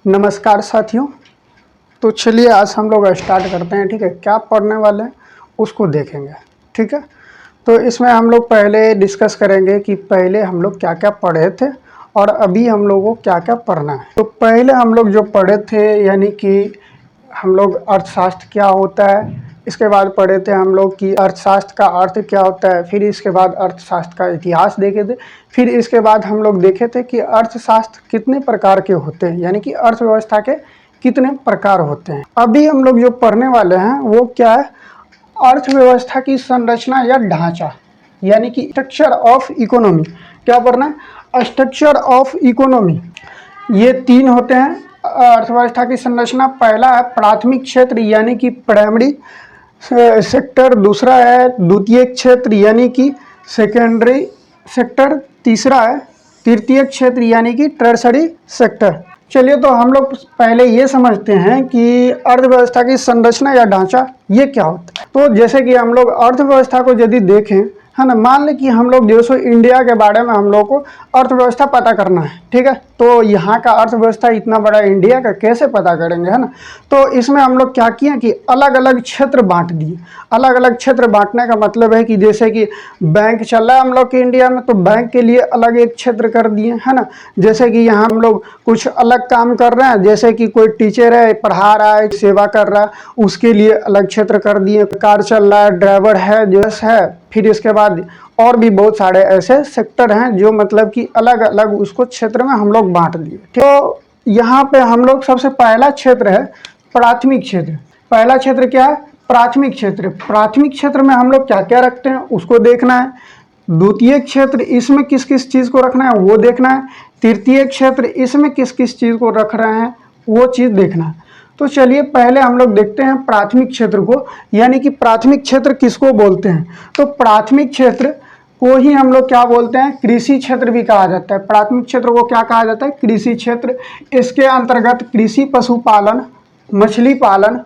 नमस्कार साथियों। तो चलिए आज हम लोग स्टार्ट करते हैं। ठीक है, क्या पढ़ने वाले हैं उसको देखेंगे। ठीक है, तो इसमें हम लोग पहले डिस्कस करेंगे कि पहले हम लोग क्या क्या पढ़े थे और अभी हम लोगों को क्या क्या पढ़ना है। तो पहले हम लोग जो पढ़े थे यानी कि हम लोग अर्थशास्त्र क्या होता है, इसके बाद पढ़े थे हम लोग कि अर्थशास्त्र का अर्थ क्या होता है, फिर इसके बाद अर्थशास्त्र का इतिहास देखे थे, फिर इसके बाद हम लोग देखे थे कि अर्थशास्त्र कितने प्रकार के होते हैं, यानी कि अर्थव्यवस्था के कितने प्रकार होते हैं। अभी हम लोग जो पढ़ने वाले हैं वो क्या है, अर्थव्यवस्था की संरचना या ढांचा, यानी कि स्ट्रक्चर ऑफ इकोनॉमी। क्या पढ़ना है? Structure of economy. ये तीन होते हैं अर्थव्यवस्था की संरचना। पहला है प्राथमिक क्षेत्र यानी कि प्राइमरी सेक्टर, दूसरा है द्वितीय क्षेत्र यानी कि सेकेंडरी सेक्टर, तीसरा है तृतीय क्षेत्र यानी कि टर्सरी सेक्टर। चलिए, तो हम लोग पहले ये समझते हैं कि अर्थव्यवस्था की संरचना या ढांचा ये क्या होता है। तो जैसे कि हम लोग अर्थव्यवस्था को यदि देखें, है ना, मान लें कि हम लोग जो सो इंडिया के बारे में हम लोग को अर्थव्यवस्था पता करना है। ठीक है, तो यहाँ का अर्थव्यवस्था इतना बड़ा इंडिया का कैसे पता करेंगे, है ना। तो इसमें हम लोग क्या किए कि अलग अलग क्षेत्र बांट दिए। अलग अलग क्षेत्र बांटने का मतलब है कि जैसे कि बैंक चल रहा है हम लोग के इंडिया में, तो बैंक के लिए अलग एक क्षेत्र कर दिए, है ना। जैसे कि यहाँ हम लोग कुछ अलग काम कर रहे हैं, जैसे कि कोई टीचर है पढ़ा रहा है, सेवा कर रहा है, उसके लिए अलग क्षेत्र कर दिए। कार चल रहा है, ड्राइवर है, जस है, फिर इसके बाद और भी बहुत सारे ऐसे सेक्टर हैं जो मतलब कि अलग अलग उसको क्षेत्र में हम लोग बांट दिए। तो यहाँ पे हम लोग सबसे पहला क्षेत्र है प्राथमिक क्षेत्र। पहला क्षेत्र क्या है? प्राथमिक क्षेत्र। प्राथमिक क्षेत्र में हम लोग क्या क्या रखते हैं उसको देखना है। द्वितीय क्षेत्र, इसमें किस किस चीज़ को रखना है वो देखना है। तृतीय क्षेत्र, इसमें किस किस चीज़ को रख रहे हैं वो चीज़ देखना है। तो चलिए पहले हम लोग देखते हैं प्राथमिक क्षेत्र को, यानी कि प्राथमिक क्षेत्र किसको बोलते हैं। तो प्राथमिक क्षेत्र को ही हम लोग क्या बोलते हैं, कृषि क्षेत्र भी कहा जाता है। प्राथमिक क्षेत्र को क्या कहा जाता है? कृषि क्षेत्र। इसके अंतर्गत कृषि, पशुपालन, मछली पालन,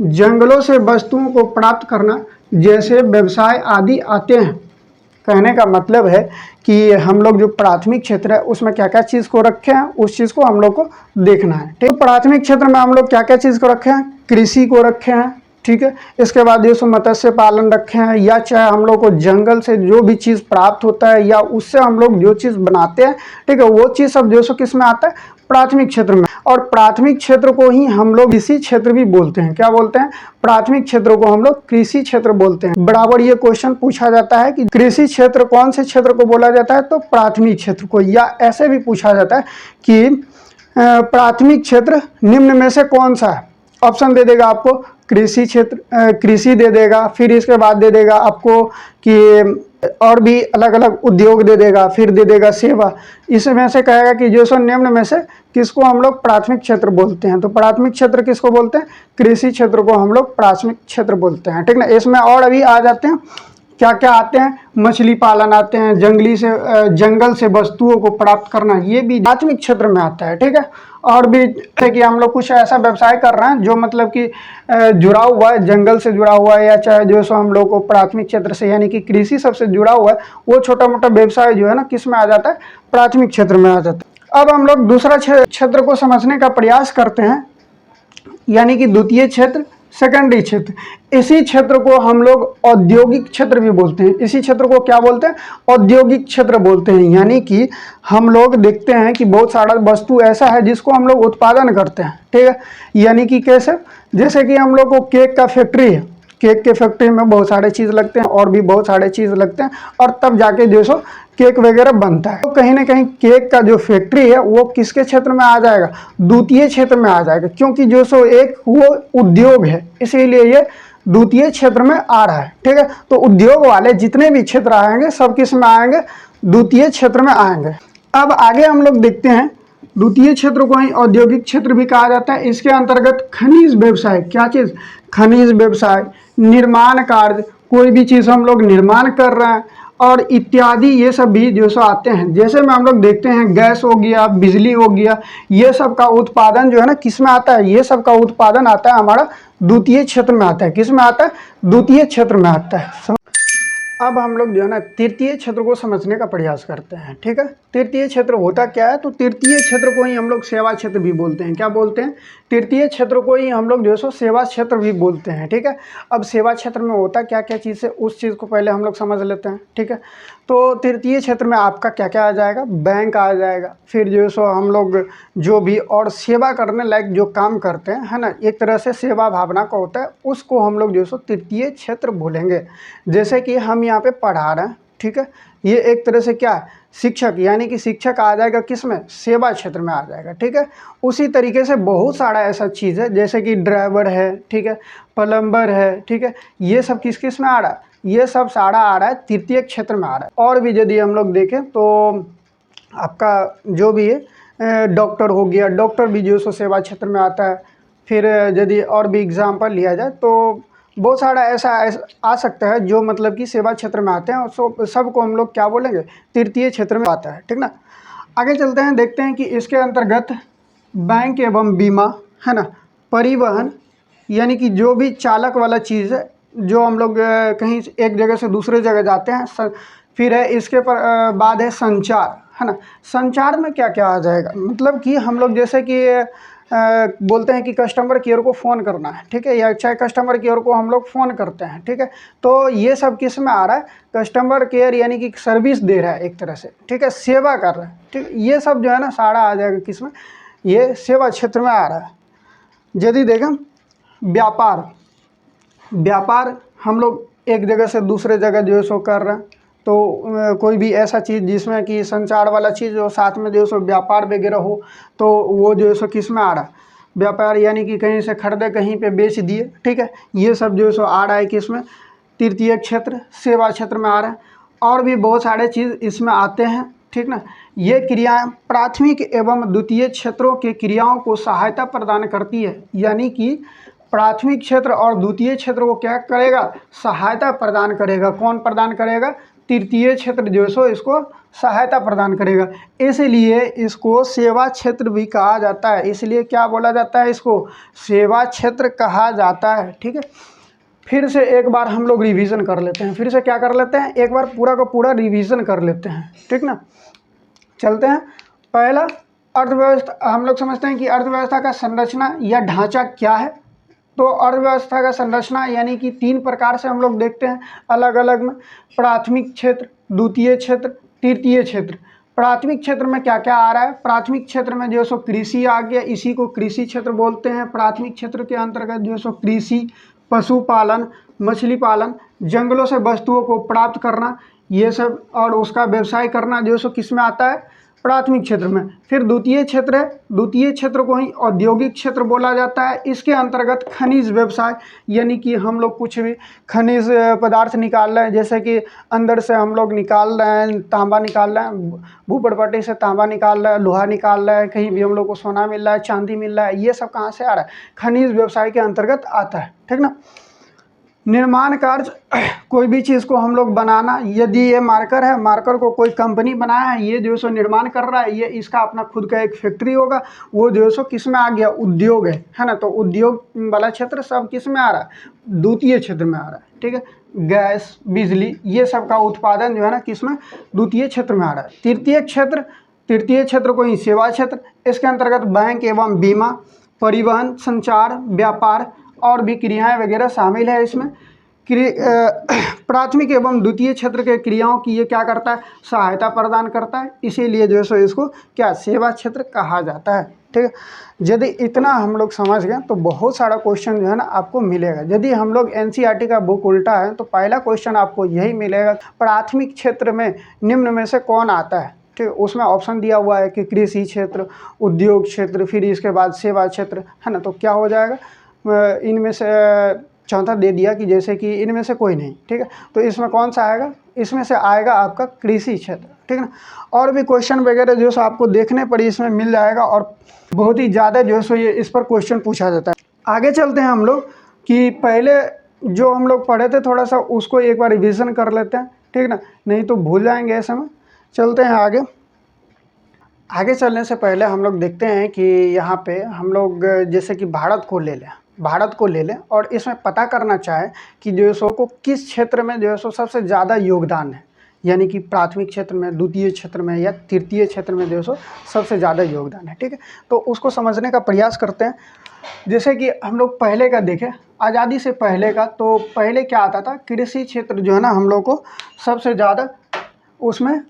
जंगलों से वस्तुओं को प्राप्त करना जैसे व्यवसाय आदि आते हैं। कहने का मतलब है कि हम लोग जो प्राथमिक क्षेत्र है उसमें क्या क्या चीज़ को रखे हैं उस चीज़ को हम लोग को देखना है। ठीक, प्राथमिक क्षेत्र में हम लोग क्या क्या चीज़ को रखे हैं? कृषि को रखे हैं। ठीक है, इसके बाद जो सो मत्स्य पालन रखे हैं, या चाहे हम लोग को जंगल से जो भी चीज़ प्राप्त होता है या उससे हम लोग जो चीज़ बनाते हैं, ठीक है, वो चीज़ सब जो सो किस में आता है? प्राथमिक क्षेत्र में। और प्राथमिक क्षेत्र को ही हम लोग कृषि क्षेत्र भी बोलते हैं। क्या बोलते हैं? प्राथमिक क्षेत्र को हम लोग कृषि क्षेत्र बोलते हैं। बराबर ये क्वेश्चन पूछा जाता है कि कृषि क्षेत्र कौन से क्षेत्र को बोला जाता है, तो प्राथमिक क्षेत्र को। या ऐसे भी पूछा जाता है कि प्राथमिक क्षेत्र निम्न में से कौन सा है। ऑप्शन दे देगा आपको कृषि क्षेत्र, कृषि दे देगा, फिर इसके बाद दे देगा आपको कि और भी अलग अलग उद्योग दे देगा, फिर दे देगा सेवा। इसमें से कहेगा कि जो सो निम्न में से किसको हम लोग प्राथमिक क्षेत्र बोलते हैं। तो प्राथमिक क्षेत्र किसको बोलते हैं? कृषि क्षेत्र को हम लोग प्राथमिक क्षेत्र बोलते हैं। ठीक ना, इसमें और अभी आ जाते हैं, क्या क्या आते हैं? मछली पालन आते हैं, जंगल से वस्तुओं को प्राप्त करना, ये भी प्राथमिक क्षेत्र में आता है। ठीक है, और भी जैसे कि हम लोग कुछ ऐसा व्यवसाय कर रहे हैं जो मतलब कि जुड़ा हुआ है, जंगल से जुड़ा हुआ है, या चाहे जो सो हम लोग को प्राथमिक क्षेत्र से यानी कि कृषि सबसे जुड़ा हुआ है, वो छोटा मोटा व्यवसाय जो है ना किस में आ जाता है? प्राथमिक क्षेत्र में आ जाता है। अब हम लोग दूसरा क्षेत्र को समझने का प्रयास करते हैं, यानी कि द्वितीय क्षेत्र, सेकेंडरी क्षेत्र। इसी क्षेत्र को हम लोग औद्योगिक क्षेत्र भी बोलते हैं। इसी क्षेत्र को क्या बोलते हैं? औद्योगिक क्षेत्र बोलते हैं। यानी कि हम लोग देखते हैं कि बहुत सारा वस्तु ऐसा है जिसको हम लोग उत्पादन करते हैं। ठीक है, यानी कि कैसे? जैसे कि हम लोग को केक का फैक्ट्री है, केक के फैक्ट्री में बहुत सारे चीज़ लगते हैं और भी बहुत सारे चीज़ लगते हैं, और तब जाके जो सो केक वगैरह बनता है। तो कहीं ना कहीं केक का जो फैक्ट्री है वो किसके क्षेत्र में आ जाएगा? द्वितीय क्षेत्र में आ जाएगा, क्योंकि जो सो एक वो उद्योग है, इसीलिए ये द्वितीय क्षेत्र में आ रहा है। ठीक है, तो उद्योग वाले जितने भी क्षेत्र आएंगे सब किस में आएंगे? द्वितीय क्षेत्र में आएंगे। अब आगे हम लोग देखते हैं, द्वितीय क्षेत्र को ही औद्योगिक क्षेत्र भी कहा जाता है। इसके अंतर्गत खनिज व्यवसाय, क्या चीज़? खनिज व्यवसाय, निर्माण कार्य, कोई भी चीज़ हम लोग निर्माण कर रहे हैं, और इत्यादि ये सब भी जो सो आते हैं। जैसे में हम लोग देखते हैं गैस हो गया, बिजली हो गया, ये सब का उत्पादन जो है ना किस में आता है? ये सब का उत्पादन आता है हमारा द्वितीय क्षेत्र में आता है। किस में आता है? द्वितीय क्षेत्र में आता है। अब हम लोग जो है ना तृतीय क्षेत्र को समझने का प्रयास करते हैं। ठीक है, तृतीय क्षेत्र होता क्या है? तो तृतीय क्षेत्र को ही हम लोग सेवा क्षेत्र भी बोलते हैं। क्या बोलते हैं? तृतीय क्षेत्र को ही हम लोग जो सो सेवा क्षेत्र भी बोलते हैं। ठीक है, अब सेवा क्षेत्र में होता क्या क्या चीज़ है उस चीज़ को पहले हम लोग समझ लेते हैं। ठीक है, तो तृतीय क्षेत्र में आपका क्या क्या आ जाएगा? बैंक आ जाएगा, फिर जो सो हम लोग जो भी और सेवा करने लायक जो काम करते हैं, है ना, एक तरह से सेवा भावना का होता है, उसको हम लोग जो सो तृतीय क्षेत्र बोलेंगे। जैसे कि हम यहाँ पे पढ़ा रहे हैं, ठीक है, ये एक तरह से क्या है? शिक्षक, यानी कि शिक्षक आ जाएगा किस में? सेवा क्षेत्र में आ जाएगा। ठीक है, उसी तरीके से बहुत सारा ऐसा चीज़ है जैसे कि ड्राइवर है, ठीक है, प्लम्बर है, ठीक है, ये सब किस किस में आ रहा है? ये सब सारा आ रहा है तृतीय क्षेत्र में आ रहा है। और भी यदि हम लोग देखें तो आपका जो भी है डॉक्टर हो गया, डॉक्टर भी जो सो सेवा क्षेत्र में आता है। फिर यदि और भी एग्जाम्पल लिया जाए तो बहुत सारा ऐसा आ सकता है जो मतलब कि सेवा क्षेत्र में आते हैं, और सबको हम लोग क्या बोलेंगे? तृतीय क्षेत्र में आता है। ठीक ना, आगे चलते हैं, देखते हैं कि इसके अंतर्गत बैंक एवं बीमा, है ना, परिवहन, यानी कि जो भी चालक वाला चीज़ है, जो हम लोग कहीं एक जगह से दूसरे जगह जाते हैं। फिर है इसके बाद है संचार, है ना। संचार में क्या क्या आ जाएगा? मतलब कि हम लोग जैसे कि बोलते हैं कि कस्टमर केयर को फ़ोन करना है, ठीक है, या चाहे कस्टमर केयर को हम लोग फ़ोन करते हैं। ठीक है, तो ये सब किस में आ रहा है? कस्टमर केयर, यानी कि सर्विस दे रहा है एक तरह से, ठीक है, सेवा कर रहा है। ठीक, ये सब जो है ना सारा आ जाएगा किस में? ये सेवा क्षेत्र में आ रहा है। यदि देखें व्यापार, व्यापार हम लोग एक जगह से दूसरे जगह जो है सो कर रहे हैं, तो कोई भी ऐसा चीज़ जिसमें कि संचार वाला चीज़ हो, साथ में जो है सो व्यापार वगैरह हो, तो वो जो है सो किस में आ रहा है? व्यापार, यानी कि कहीं से खरीदे कहीं पे बेच दिए। ठीक है, ये सब जो है सो आ रहा है किस में? तृतीय क्षेत्र, सेवा क्षेत्र में आ रहा है। और भी बहुत सारे चीज़ इसमें आते हैं। ठीक ना, ये क्रियाएं प्राथमिक एवं द्वितीय क्षेत्रों के क्रियाओं को सहायता प्रदान करती है, यानी कि प्राथमिक क्षेत्र और द्वितीय क्षेत्र को क्या करेगा? सहायता प्रदान करेगा। कौन प्रदान करेगा? तृतीय क्षेत्र जो सो इसको सहायता प्रदान करेगा। इसलिए इसको सेवा क्षेत्र भी कहा जाता है। इसलिए क्या बोला जाता है? इसको सेवा क्षेत्र कहा जाता है। ठीक है, फिर से एक बार हम लोग रिवीजन कर लेते हैं। फिर से क्या कर लेते हैं? एक बार पूरा का पूरा रिवीजन कर लेते हैं। ठीक ना, चलते हैं। पहला, अर्थव्यवस्था। हम लोग समझते हैं कि अर्थव्यवस्था का संरचना या ढांचा क्या है। तो अर्थव्यवस्था का संरचना यानी कि 3 प्रकार से हम लोग देखते हैं अलग अलग में: प्राथमिक क्षेत्र, द्वितीय क्षेत्र, तृतीय क्षेत्र। प्राथमिक क्षेत्र में क्या क्या आ रहा है? प्राथमिक क्षेत्र में जो सो कृषि आ गया, इसी को कृषि क्षेत्र बोलते हैं। प्राथमिक क्षेत्र के अंतर्गत जो सो कृषि, पशुपालन, मछली पालन, जंगलों से वस्तुओं को प्राप्त करना, ये सब और उसका व्यवसाय करना जो सो किस में आता है? प्राथमिक क्षेत्र में। फिर द्वितीय क्षेत्र है, द्वितीय क्षेत्र को ही औद्योगिक क्षेत्र बोला जाता है। इसके अंतर्गत खनिज व्यवसाय, यानी कि हम लोग कुछ भी खनिज पदार्थ निकाल रहे हैं, जैसे कि अंदर से हम लोग निकाल रहे हैं, तांबा निकाल रहे हैं, भूपटपट्टी से तांबा निकाल रहे हैं, लोहा निकाल रहे हैं, कहीं भी हम लोग को सोना मिल रहा है, चांदी मिल रहा है, ये सब कहाँ से आ रहा है? खनिज व्यवसाय के अंतर्गत आता है। ठीक ना, निर्माण कार्य, कोई भी चीज़ को हम लोग बनाना, यदि ये मार्कर है, मार्कर को कोई कंपनी बनाया है, ये जो सो निर्माण कर रहा है, ये इसका अपना खुद का एक फैक्ट्री होगा, वो जो सो किस में आ गया? उद्योग है ना। तो उद्योग वाला क्षेत्र सब किस में आ रहा है? द्वितीय क्षेत्र में आ रहा है। ठीक है, गैस, बिजली, ये सब का उत्पादन जो है ना किस में? द्वितीय क्षेत्र में आ रहा है। तृतीय क्षेत्र, तृतीय क्षेत्र को ही सेवा क्षेत्र, इसके अंतर्गत बैंक एवं बीमा, परिवहन, संचार, व्यापार और भी क्रियाएं वगैरह शामिल है इसमें। प्राथमिक एवं द्वितीय क्षेत्र के क्रियाओं की ये क्या करता है? सहायता प्रदान करता है। इसीलिए जो है सो इसको क्या? सेवा क्षेत्र कहा जाता है। ठीक है, यदि इतना हम लोग समझ गए तो बहुत सारा क्वेश्चन जो है ना आपको मिलेगा। यदि हम लोग एनसीईआरटी का बुक उल्टा है तो पहला क्वेश्चन आपको यही मिलेगा, प्राथमिक क्षेत्र में निम्न में से कौन आता है? ठीक है, उसमें ऑप्शन दिया हुआ है कि कृषि क्षेत्र, उद्योग क्षेत्र, फिर इसके बाद सेवा क्षेत्र, है ना। तो क्या हो जाएगा? इनमें से चौथा दे दिया कि जैसे कि इनमें से कोई नहीं। ठीक है, तो इसमें कौन सा आएगा? इसमें से आएगा आपका कृषि क्षेत्र। ठीक है ना, और भी क्वेश्चन वगैरह जो सो आपको देखने पड़ी इसमें मिल जाएगा, और बहुत ही ज़्यादा जो सो ये इस पर क्वेश्चन पूछा जाता है। आगे चलते हैं हम लोग कि पहले जो हम लोग पढ़े थे थोड़ा सा उसको एक बार रिविज़न कर लेते हैं। ठीक ना, नहीं तो भूल जाएंगे ऐसे में। चलते हैं आगे। आगे चलने से पहले हम लोग देखते हैं कि यहाँ पे हम लोग जैसे कि भारत को ले लें। भारत को ले लें और इसमें पता करना चाहें कि जो है सो को किस क्षेत्र में जो है सो सबसे ज़्यादा योगदान है, यानी कि प्राथमिक क्षेत्र में, द्वितीय क्षेत्र में या तृतीय क्षेत्र में जो है सो सबसे ज़्यादा योगदान है। ठीक है, तो उसको समझने का प्रयास करते हैं। जैसे कि हम लोग पहले का देखें, आज़ादी से पहले का, तो पहले क्या आता था, कृषि क्षेत्र जो है ना हम लोग को सबसे ज़्यादा उसमें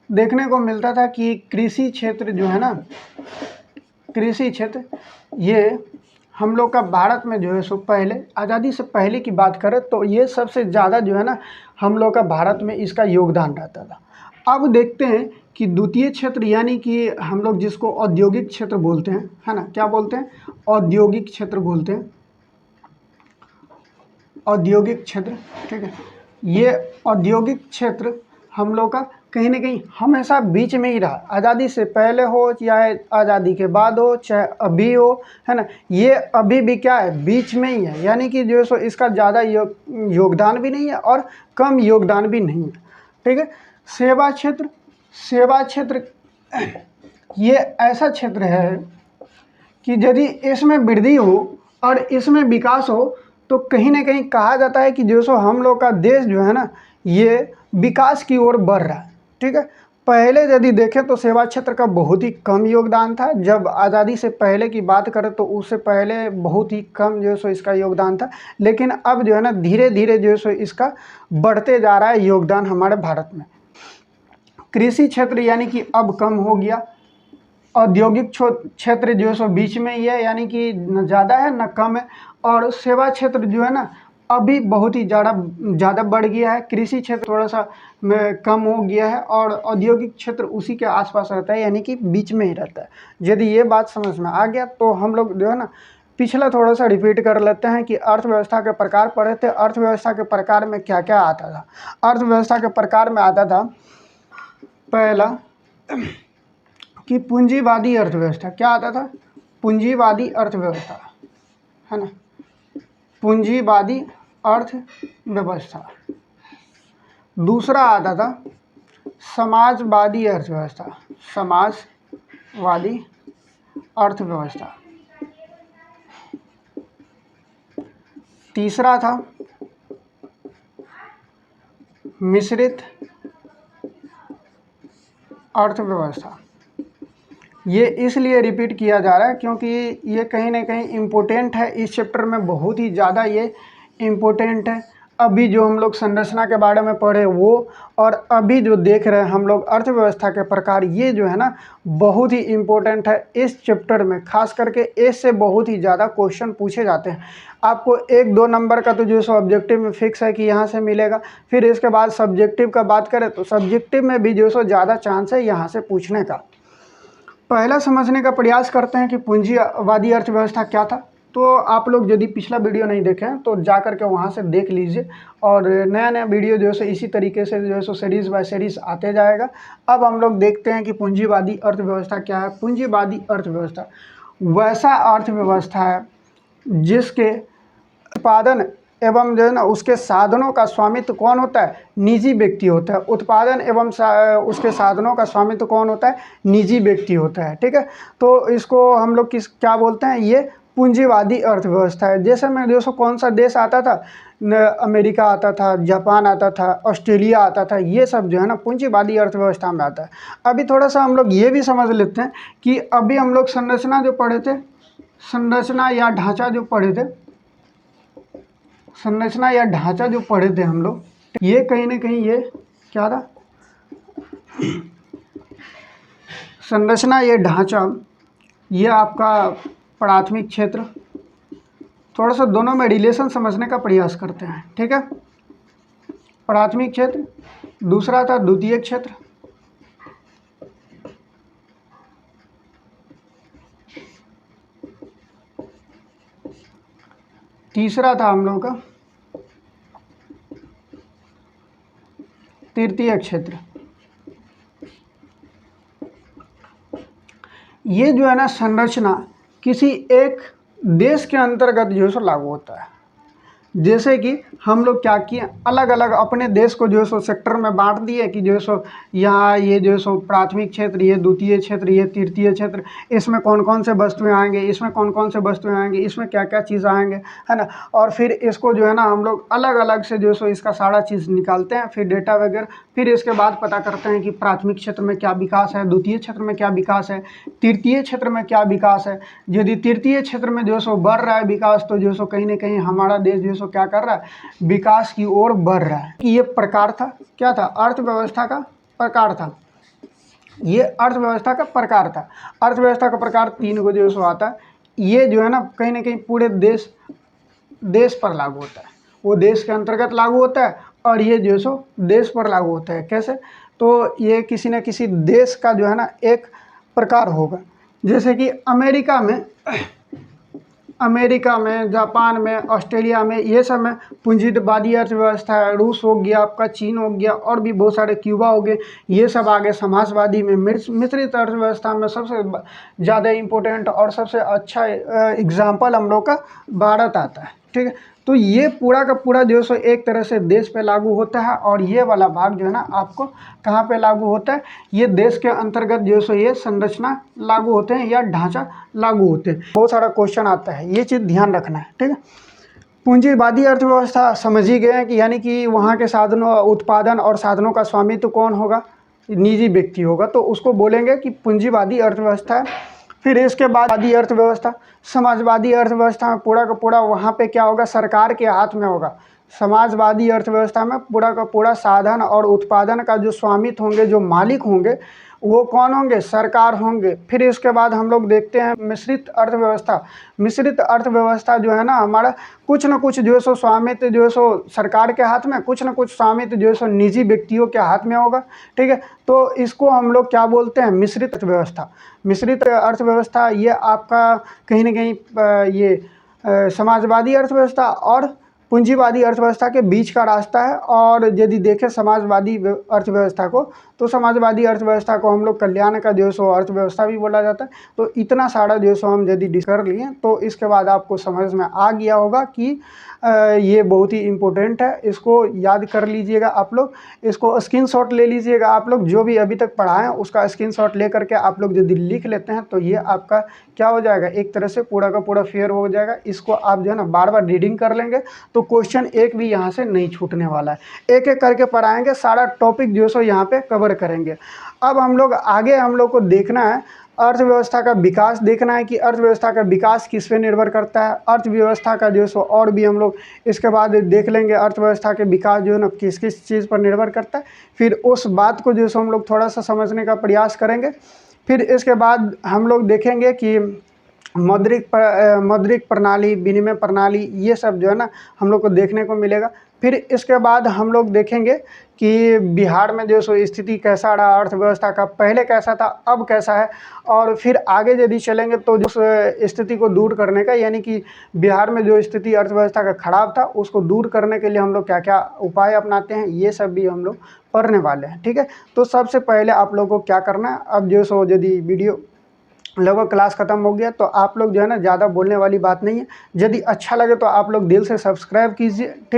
देखने को मिलता था कि कृषि क्षेत्र जो है ना, कृषि क्षेत्र ये हम लोग का भारत में जो है सो पहले, आज़ादी से पहले की बात करें तो ये सबसे ज़्यादा जो है ना हम लोग का भारत में इसका योगदान रहता था। अब देखते हैं कि द्वितीय क्षेत्र यानी कि हम लोग जिसको औद्योगिक क्षेत्र बोलते हैं, है ना, क्या बोलते हैं, औद्योगिक क्षेत्र बोलते हैं, औद्योगिक क्षेत्र। ठीक है, ये औद्योगिक क्षेत्र हम लोग का कहीं ना कहीं हमेशा बीच में ही रहा, आज़ादी से पहले हो चाहे आज़ादी के बाद हो चाहे अभी हो, है ना, ये अभी भी क्या है, बीच में ही है, यानी कि जो है सो इसका ज़्यादा योगदान भी नहीं है और कम योगदान भी नहीं है। ठीक है, सेवा क्षेत्र, सेवा क्षेत्र ये ऐसा क्षेत्र है कि यदि इसमें वृद्धि हो और इसमें विकास हो तो कहीं ना कहीं कहा जाता है कि जो सो हम लोग का देश जो है ना ये विकास की ओर बढ़ रहा है। ठीक है, पहले यदि देखें तो सेवा क्षेत्र का बहुत ही कम योगदान था, जब आज़ादी से पहले की बात करें तो उससे पहले बहुत ही कम जो है सो इसका योगदान था, लेकिन अब जो है ना धीरे धीरे जो है सो इसका बढ़ते जा रहा है योगदान हमारे भारत में। कृषि क्षेत्र यानी कि अब कम हो गया, औद्योगिक क्षेत्र जो है सो बीच में ही है, यानी कि न ज़्यादा है न कम है, और सेवा क्षेत्र जो है ना अभी बहुत ही ज़्यादा बढ़ गया है, कृषि क्षेत्र थोड़ा सा कम हो गया है और औद्योगिक क्षेत्र उसी के आसपास रहता है, यानी कि बीच में ही रहता है। यदि ये बात समझ में आ गया तो हम लोग जो है ना पिछला थोड़ा सा रिपीट कर लेते हैं कि अर्थव्यवस्था के प्रकार पढ़े थे। अर्थव्यवस्था के प्रकार में क्या क्या आता था, अर्थव्यवस्था के प्रकार में आता था पहला कि पूंजीवादी अर्थव्यवस्था। क्या आता था, पूंजीवादी अर्थव्यवस्था, है ना, पूंजीवादी अर्थव्यवस्था। दूसरा आता था समाजवादी अर्थव्यवस्था, समाजवादी अर्थव्यवस्था। तीसरा था मिश्रित अर्थव्यवस्था। ये इसलिए रिपीट किया जा रहा है क्योंकि ये कहीं ना कहीं इम्पोर्टेंट है, इस चैप्टर में बहुत ही ज़्यादा ये इम्पोर्टेंट है। अभी जो हम लोग संरचना के बारे में पढ़े वो और अभी जो देख रहे हैं हम लोग अर्थव्यवस्था के प्रकार, ये जो है ना बहुत ही इम्पोर्टेंट है इस चैप्टर में। खास करके इससे बहुत ही ज़्यादा क्वेश्चन पूछे जाते हैं। आपको 1-2 नंबर का तो जो सो ऑब्जेक्टिव में फिक्स है कि यहाँ से मिलेगा। फिर इसके बाद सब्जेक्टिव का बात करें तो सब्जेक्टिव में भी जो सो ज़्यादा चांस है यहाँ से पूछने का। पहला समझने का प्रयास करते हैं कि पूंजीवादी अर्थव्यवस्था क्या था। तो आप लोग यदि पिछला वीडियो नहीं देखें तो जा कर के वहाँ से देख लीजिए, और नया नया वीडियो जो है इसी तरीके से जो है सो सीरीज़ बाय सीरीज़ आते जाएगा। अब हम लोग देखते हैं कि पूंजीवादी अर्थव्यवस्था क्या है। पूंजीवादी अर्थव्यवस्था वैसा अर्थव्यवस्था है जिसके उत्पादन एवं जो है ना उसके साधनों का स्वामित्व कौन होता है, निजी व्यक्ति होता है। उत्पादन एवं उसके साधनों का स्वामित्व कौन होता है, निजी व्यक्ति होता है। ठीक है, तो इसको हम लोग क्या बोलते हैं, ये पूंजीवादी अर्थव्यवस्था है। जैसे में जो सो कौन सा देश आता था, अमेरिका आता था, जापान आता था, ऑस्ट्रेलिया आता था, ये सब जो है ना पूंजीवादी अर्थव्यवस्था में आता है। अभी थोड़ा सा हम लोग ये भी समझ लेते हैं कि अभी हम लोग संरचना जो पढ़े थे, संरचना या ढांचा जो पढ़े थे, संरचना या ढांचा जो पढ़े थे हम लोग, ये कहीं ना कहीं ये क्या था, संरचना ये ढांचा, ये आपका प्राथमिक क्षेत्र। थोड़ा सा दोनों में रिलेशन समझने का प्रयास करते हैं। ठीक है, प्राथमिक क्षेत्र, दूसरा था द्वितीय क्षेत्र, तीसरा था हम लोग का तृतीय क्षेत्र। ये जो है ना संरचना किसी एक देश के अंतर्गत जो है लागू होता है। जैसे कि हम लोग क्या किए, अलग अलग अपने देश को जो है सो सेक्टर में बांट दिए कि जो है सो यहाँ ये जो है सो प्राथमिक क्षेत्र, ये द्वितीय क्षेत्र, ये तृतीय क्षेत्र, इसमें कौन कौन से वस्तुएं आएंगे, इसमें कौन कौन से वस्तुएं आएंगे, इसमें क्या क्या चीज़ आएंगे, है ना। और फिर इसको जो है ना हम लोग अलग अलग से जो है सो इसका सारा चीज़ निकालते हैं, फिर डेटा वगैरह, फिर इसके बाद पता करते हैं कि प्राथमिक क्षेत्र में क्या विकास है, द्वितीय क्षेत्र में क्या विकास है, तृतीय क्षेत्र में क्या विकास है। यदि तृतीय क्षेत्र में जो है सो बढ़ रहा है विकास, तो जो है सो कहीं ना कहीं हमारा देश जो है सो क्या कर रहा है, विकास की ओर बढ़ रहा है। ये प्रकार था, क्या था, अर्थव्यवस्था का प्रकार था। ये अर्थव्यवस्था का प्रकार था। अर्थव्यवस्था का प्रकार 3 को जो है सो आता है। ये जो है ना कहीं पूरे देश पर लागू होता है, वो देश के अंतर्गत लागू होता है, और ये जो है सो देश पर लागू होता है। कैसे, तो ये किसी न किसी देश का जो है ना एक प्रकार होगा। जैसे कि अमेरिका में, जापान में, ऑस्ट्रेलिया में, ये सब में पूंजीवादी अर्थव्यवस्था है। रूस हो गया आपका, चीन हो गया, और भी बहुत सारे, क्यूबा हो गए, ये सब आगे समाजवादी में। मिश्रित अर्थव्यवस्था में सबसे ज़्यादा इम्पोर्टेंट और सबसे अच्छा एग्जाम्पल हम लोग का भारत आता है, ठीक है। तो ये पूरा का पूरा जो है सो एक तरह से देश पे लागू होता है, और ये वाला भाग जो है ना आपको कहाँ पे लागू होता है, ये देश के अंतर्गत जो है सो ये संरचना लागू होते हैं या ढांचा लागू होते हैं। बहुत सारा क्वेश्चन आता है, ये चीज़ ध्यान रखना है, ठीक है। पूंजीवादी अर्थव्यवस्था समझ ही गए हैं कि यानी कि वहाँ के साधनों, उत्पादन और साधनों का स्वामित्व कौन होगा, निजी व्यक्ति होगा, तो उसको बोलेंगे कि पूंजीवादी अर्थव्यवस्था है। फिर इसके बाद समाजवादी अर्थव्यवस्था, समाजवादी अर्थव्यवस्था में पूरा का पूरा वहाँ पे क्या होगा, सरकार के हाथ में होगा। समाजवादी अर्थव्यवस्था में पूरा का पूरा साधन और उत्पादन का जो स्वामित्व होंगे, जो मालिक होंगे, वो कौन होंगे, सरकार होंगे। फिर इसके बाद हम लोग देखते हैं मिश्रित अर्थव्यवस्था। मिश्रित अर्थव्यवस्था जो है ना हमारा कुछ न कुछ जो है सो स्वामित्व जो है सो सरकार के हाथ में, कुछ न कुछ स्वामित्व जो है सो निजी व्यक्तियों के हाथ में होगा, ठीक है। तो इसको हम लोग क्या बोलते हैं, मिश्रित अर्थव्यवस्था। मिश्रित अर्थव्यवस्था ये आपका कहीं ना कहीं ये समाजवादी अर्थव्यवस्था और पूंजीवादी अर्थव्यवस्था के बीच का रास्ता है। और यदि देखें समाजवादी अर्थव्यवस्था को, तो समाजवादी अर्थव्यवस्था को हम लोग कल्याण का जो है सो अर्थव्यवस्था भी बोला जाता है। तो इतना सारा जो है सो हम यदि कर लिए, तो इसके बाद आपको समझ में आ गया होगा कि ये बहुत ही इम्पोर्टेंट है। इसको याद कर लीजिएगा आप लोग, इसको स्क्रीनशॉट ले लीजिएगा आप लोग, जो भी अभी तक पढ़ा है उसका स्क्रीनशॉट ले करके आप लोग यदि लिख लेते हैं, तो ये आपका क्या हो जाएगा, एक तरह से पूरा का पूरा फेयर हो जाएगा। इसको आप जो है ना बार बार रीडिंग कर लेंगे, तो क्वेश्चन एक भी यहाँ से नहीं छूटने वाला है। एक एक करके पढ़ाएंगे, सारा टॉपिक जो है सो यहाँ पे कवर करेंगे। अब हम लोग आगे हम लोग को देखना है अर्थव्यवस्था का विकास, देखना है कि अर्थव्यवस्था का विकास किस पे निर्भर करता है। अर्थव्यवस्था का जो है सो और भी हम लोग इसके बाद देख लेंगे अर्थव्यवस्था के विकास जो है ना किस किस चीज़ पर निर्भर करता है। फिर उस बात को जो है सो हम लोग थोड़ा सा समझने का प्रयास करेंगे। फिर इसके बाद हम लोग देखेंगे कि मौद्रिक प्रणाली, विनिमय प्रणाली, ये सब जो है ना हम लोग को देखने को मिलेगा। फिर इसके बाद हम लोग देखेंगे कि बिहार में जो सो स्थिति कैसा रहा अर्थव्यवस्था का, पहले कैसा था, अब कैसा है। और फिर आगे यदि चलेंगे तो जो स्थिति को दूर करने का, यानी कि बिहार में जो स्थिति अर्थव्यवस्था का खराब था, उसको दूर करने के लिए हम लोग क्या क्या उपाय अपनाते हैं, ये सब भी हम लोग पढ़ने वाले हैं, ठीक है। तो सबसे पहले आप लोगों को क्या करना है, अब जो सो यदि वीडियो लगभग क्लास ख़त्म हो गया, तो आप लोग जो है ना ज़्यादा बोलने वाली बात नहीं है। यदि अच्छा लगे तो आप लोग दिल से सब्सक्राइब कीजिए, ठीक।